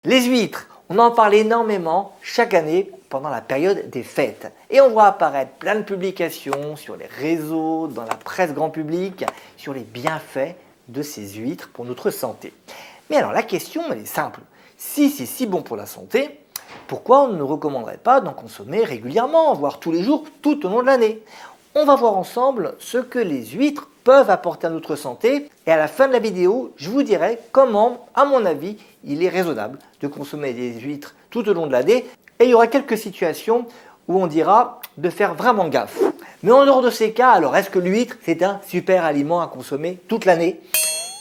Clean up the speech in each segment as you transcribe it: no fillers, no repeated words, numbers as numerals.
Les huîtres, on en parle énormément chaque année pendant la période des fêtes. Et on voit apparaître plein de publications sur les réseaux, dans la presse grand public, sur les bienfaits de ces huîtres pour notre santé. Mais alors la question, elle est simple. Si c'est si bon pour la santé, pourquoi on ne recommanderait pas d'en consommer régulièrement, voire tous les jours, tout au long de l'année? On va voir ensemble ce que les huîtres peuvent apporter à notre santé et à la fin de la vidéo, je vous dirai comment, à mon avis, il est raisonnable de consommer des huîtres tout au long de l'année et il y aura quelques situations où on dira de faire vraiment gaffe. Mais en dehors de ces cas, alors est-ce que l'huître c'est un super aliment à consommer toute l'année?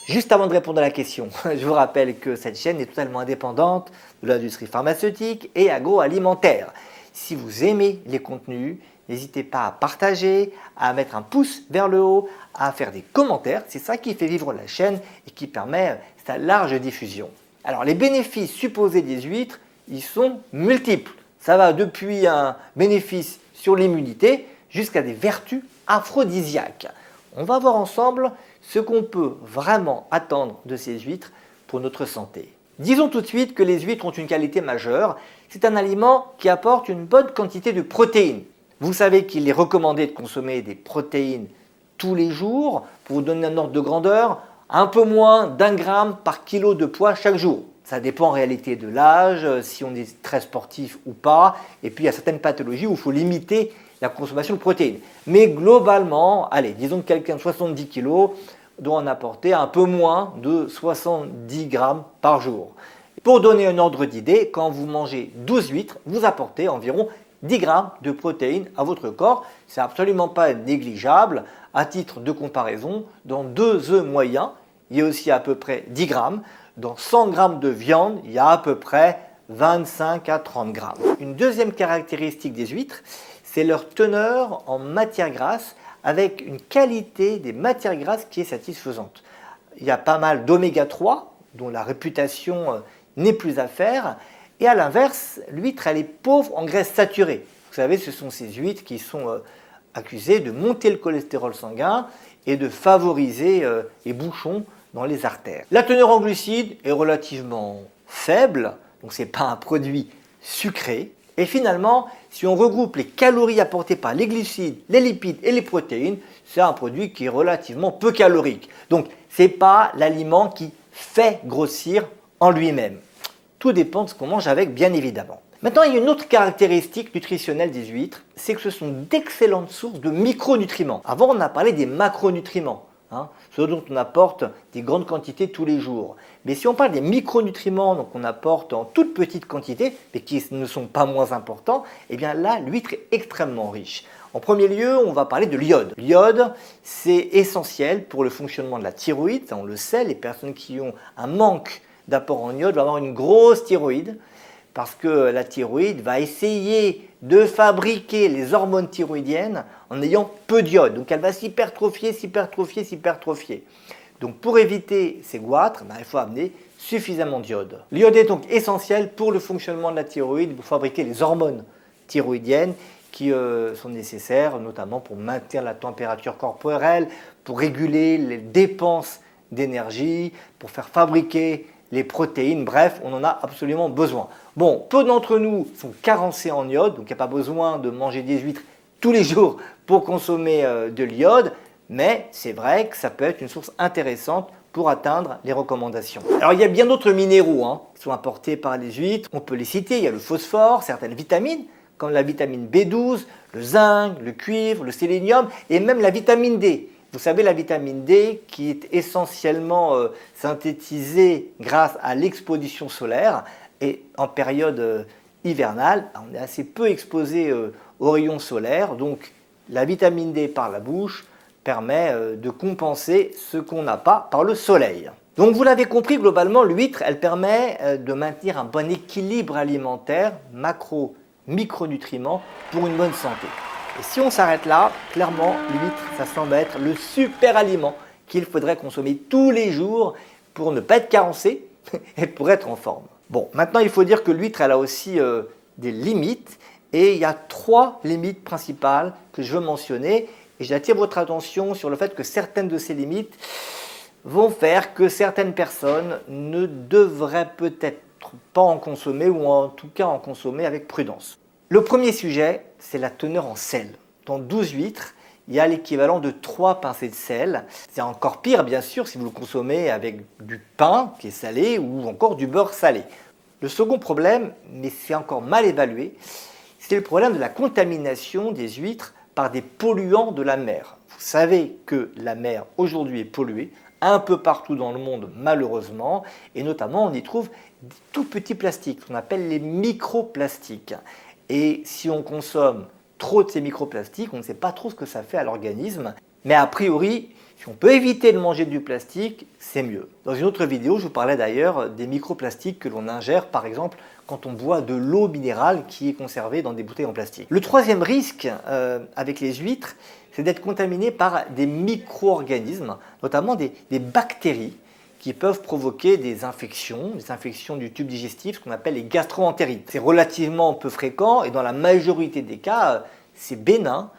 Juste avant de répondre à la question, je vous rappelle que cette chaîne est totalement indépendante de l'industrie pharmaceutique et agroalimentaire. Si vous aimez les contenus, n'hésitez pas à partager, à mettre un pouce vers le haut, à faire des commentaires. C'est ça qui fait vivre la chaîne et qui permet sa large diffusion. Alors les bénéfices supposés des huîtres, ils sont multiples. Ça va depuis un bénéfice sur l'immunité jusqu'à des vertus aphrodisiaques. On va voir ensemble ce qu'on peut vraiment attendre de ces huîtres pour notre santé. Disons tout de suite que les huîtres ont une qualité majeure. C'est un aliment qui apporte une bonne quantité de protéines. Vous savez qu'il est recommandé de consommer des protéines tous les jours. Pour vous donner un ordre de grandeur, un peu moins d'1 gramme par kilo de poids chaque jour. Ça dépend en réalité de l'âge, si on est très sportif ou pas. Et puis il y a certaines pathologies où il faut limiter la consommation de protéines. Mais globalement, allez, disons que quelqu'un de 70 kg doit en apporter un peu moins de 70 grammes par jour. Pour donner un ordre d'idée, quand vous mangez 12 huîtres, vous apportez environ 10 grammes de protéines à votre corps. C'est absolument pas négligeable. À titre de comparaison, dans 2 œufs moyens, il y a aussi à peu près 10 grammes. Dans 100 grammes de viande, il y a à peu près 25 à 30 grammes. Une deuxième caractéristique des huîtres, c'est leur teneur en matières grasses avec une qualité des matières grasses qui est satisfaisante. Il y a pas mal d'oméga 3 dont la réputation n'est plus à faire. Et à l'inverse, l'huître, elle est pauvre en graisses saturées. Vous savez, ce sont ces huîtres qui sont accusées de monter le cholestérol sanguin et de favoriser les bouchons dans les artères. La teneur en glucides est relativement faible, donc ce n'est pas un produit sucré. Et finalement, si on regroupe les calories apportées par les glucides, les lipides et les protéines, c'est un produit qui est relativement peu calorique. Donc, ce n'est pas l'aliment qui fait grossir en lui-même. Tout dépend de ce qu'on mange avec, bien évidemment. Maintenant, il y a une autre caractéristique nutritionnelle des huîtres, c'est que ce sont d'excellentes sources de micronutriments. Avant, on a parlé des macronutriments, ceux dont on apporte des grandes quantités tous les jours. Mais si on parle des micronutriments, donc on apporte en toute petite quantité, mais qui ne sont pas moins importants, eh bien là, l'huître est extrêmement riche. En premier lieu, on va parler de l'iode. L'iode, c'est essentiel pour le fonctionnement de la thyroïde, ça, on le sait, les personnes qui ont un manque d'apport en iode vont avoir une grosse thyroïde, parce que la thyroïde va essayer de fabriquer les hormones thyroïdiennes en ayant peu d'iode. Donc elle va s'hypertrophier. Donc pour éviter ces goitres, il faut amener suffisamment d'iode. L'iode est donc essentiel pour le fonctionnement de la thyroïde, pour fabriquer les hormones thyroïdiennes qui sont nécessaires, notamment pour maintenir la température corporelle, pour réguler les dépenses d'énergie, pour faire fabriquer les protéines, bref, on en a absolument besoin. Bon, peu d'entre nous sont carencés en iode, donc il n'y a pas besoin de manger des huîtres tous les jours pour consommer de l'iode, mais c'est vrai que ça peut être une source intéressante pour atteindre les recommandations. Alors il y a bien d'autres minéraux qui sont apportés par les huîtres, on peut les citer, il y a le phosphore, certaines vitamines, comme la vitamine B12, le zinc, le cuivre, le sélénium et même la vitamine D. Vous savez, la vitamine D qui est essentiellement synthétisée grâce à l'exposition solaire et en période hivernale, on est assez peu exposé aux rayons solaires, donc la vitamine D par la bouche permet de compenser ce qu'on n'a pas par le soleil. Donc vous l'avez compris, globalement, l'huître, elle permet de maintenir un bon équilibre alimentaire, macro-micronutriments pour une bonne santé. Et si on s'arrête là, clairement, l'huître, ça semble être le super aliment qu'il faudrait consommer tous les jours pour ne pas être carencé et pour être en forme. Bon, maintenant, il faut dire que l'huître, elle a aussi des limites et il y a 3 limites principales que je veux mentionner et j'attire votre attention sur le fait que certaines de ces limites vont faire que certaines personnes ne devraient peut-être pas en consommer ou en tout cas en consommer avec prudence. Le premier sujet, c'est la teneur en sel. Dans 12 huîtres, il y a l'équivalent de 3 pincées de sel. C'est encore pire, bien sûr, si vous le consommez avec du pain qui est salé ou encore du beurre salé. Le second problème, mais c'est encore mal évalué, c'est le problème de la contamination des huîtres par des polluants de la mer. Vous savez que la mer aujourd'hui est polluée un peu partout dans le monde malheureusement, et notamment on y trouve des tout petits plastiques, qu'on appelle les microplastiques. Et si on consomme trop de ces microplastiques, on ne sait pas trop ce que ça fait à l'organisme. Mais a priori, si on peut éviter de manger du plastique, c'est mieux. Dans une autre vidéo, je vous parlais d'ailleurs des microplastiques que l'on ingère, par exemple, quand on boit de l'eau minérale qui est conservée dans des bouteilles en plastique. Le troisième risque avec les huîtres, c'est d'être contaminé par des micro-organismes, notamment des bactéries, qui peuvent provoquer des infections du tube digestif, ce qu'on appelle les gastro-entérites. C'est relativement peu fréquent et dans la majorité des cas, c'est bénin,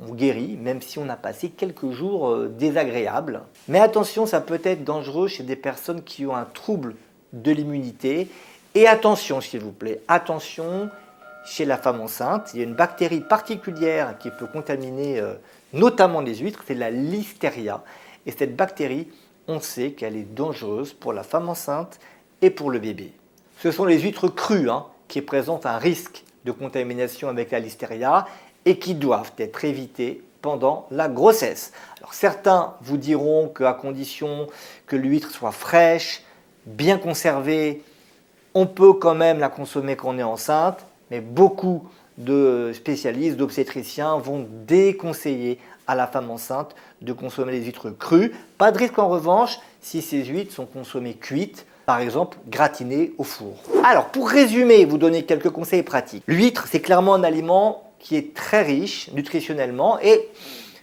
on guérit, même si on a passé quelques jours désagréables. Mais attention, ça peut être dangereux chez des personnes qui ont un trouble de l'immunité. Et attention, s'il vous plaît, attention, chez la femme enceinte, il y a une bactérie particulière qui peut contaminer notamment les huîtres, c'est la listeria. Et cette bactérie, on sait qu'elle est dangereuse pour la femme enceinte et pour le bébé. Ce sont les huîtres crues qui présentent un risque de contamination avec la listeria et qui doivent être évitées pendant la grossesse. Alors certains vous diront qu'à condition que l'huître soit fraîche, bien conservée, on peut quand même la consommer quand on est enceinte, mais beaucoup de spécialistes, d'obstétriciens vont déconseiller à la femme enceinte de consommer les huîtres crues. Pas de risque en revanche si ces huîtres sont consommées cuites, par exemple gratinées au four. Alors pour résumer, vous donner quelques conseils pratiques. L'huître, c'est clairement un aliment qui est très riche nutritionnellement et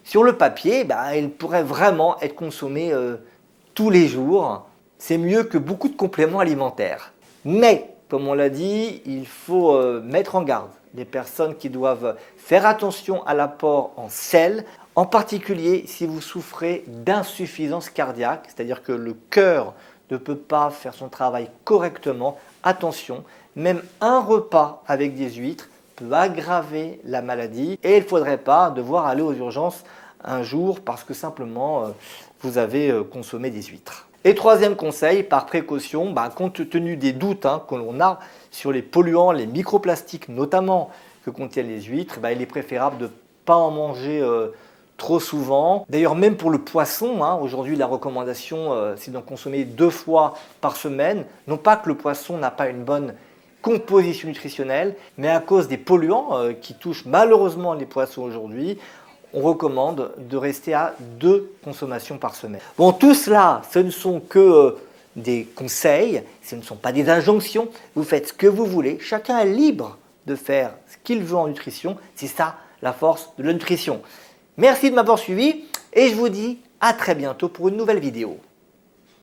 sur le papier, il pourrait vraiment être consommé tous les jours. C'est mieux que beaucoup de compléments alimentaires. Mais, comme on l'a dit, il faut mettre en garde les personnes qui doivent faire attention à l'apport en sel, en particulier si vous souffrez d'insuffisance cardiaque, c'est-à-dire que le cœur ne peut pas faire son travail correctement. Attention, même un repas avec des huîtres peut aggraver la maladie et il ne faudrait pas devoir aller aux urgences un jour parce que simplement vous avez consommé des huîtres. Et troisième conseil, par précaution, compte tenu des doutes que l'on a sur les polluants, les microplastiques notamment que contiennent les huîtres, il est préférable de ne pas en manger trop souvent. D'ailleurs, même pour le poisson, aujourd'hui la recommandation c'est d'en consommer 2 fois par semaine. Non pas que le poisson n'a pas une bonne composition nutritionnelle, mais à cause des polluants qui touchent malheureusement les poissons aujourd'hui, on recommande de rester à 2 consommations par semaine. Bon, tout cela, ce ne sont que des conseils, ce ne sont pas des injonctions. Vous faites ce que vous voulez, chacun est libre de faire ce qu'il veut en nutrition. C'est ça la force de la nutrition. Merci de m'avoir suivi et je vous dis à très bientôt pour une nouvelle vidéo.